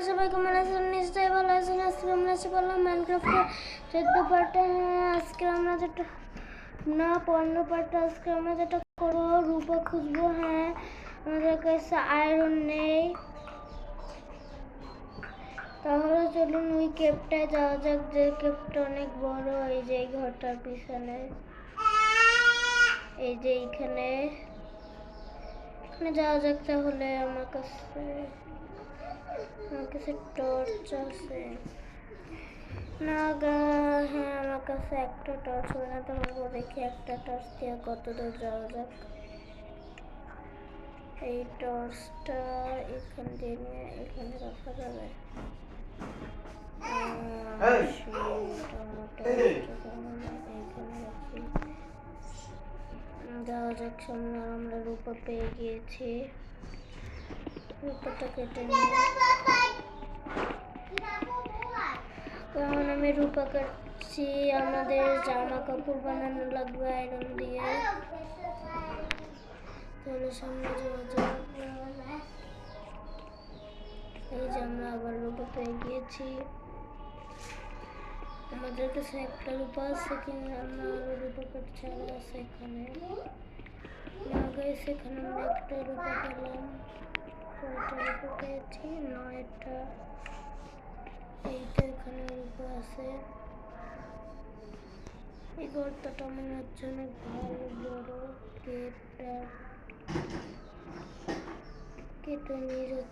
সবাই কেমন আছেন? নিশ্চয়ই ভালো আছেন। আজকে আমরা এসে বললাম মাইনক্রাফটের 14 পার্টে। আজকে আমরা যেটা না 15 পার্টে আজকে আমরা যেটা করবো রূপা খুঁজবো। হ্যাঁ, আমাদের কাছে আয়রন নেই, তাহলে চলুন ওই কেপটায় যাওয়া যাক, যে কেপটা অনেক বড়। এই যে এই ঘরটার পিছনে, এই যে এইখানে যাওয়া যাক। তাহলে আমার কাছে টর্চ আছে না গা? হ্যাঁ, আমার কাছে একটা টর্চ বানাতে পারবো। দেখি একটা টর্চ দিয়ে কত দূর যাওয়া যাক। এই টর্চটা এখান দিয়ে নিয়ে এখানে রাখা যাবে। যাওয়া যাক সামনে। আমরা রূপা পেয়ে গিয়েছি। রূপাটা কেটে নিয়ে কারণ আমি রূপা কাটছি, আমাদের জামা কাপড় বানানো লাগবে আয়রন দিয়ে। তাহলে সামনে যাওয়া যাক। এই যে আমরা আবার রূপা পেয়ে গিয়েছি। আমাদের কাছে একটা রূপা আছে, কিন্তু আমরা আরো রূপা কাটছি আরো আছে এখানে। এখানে আমরা একটা রূপা পেলাম। কয়টা রূপা পেয়েছি? 9টা। এইটা এখানে রূপা আছে। এই গর্তটা মনে হচ্ছে অনেক ভালো বড়। গেটটা কেটে নিয়ে যেতে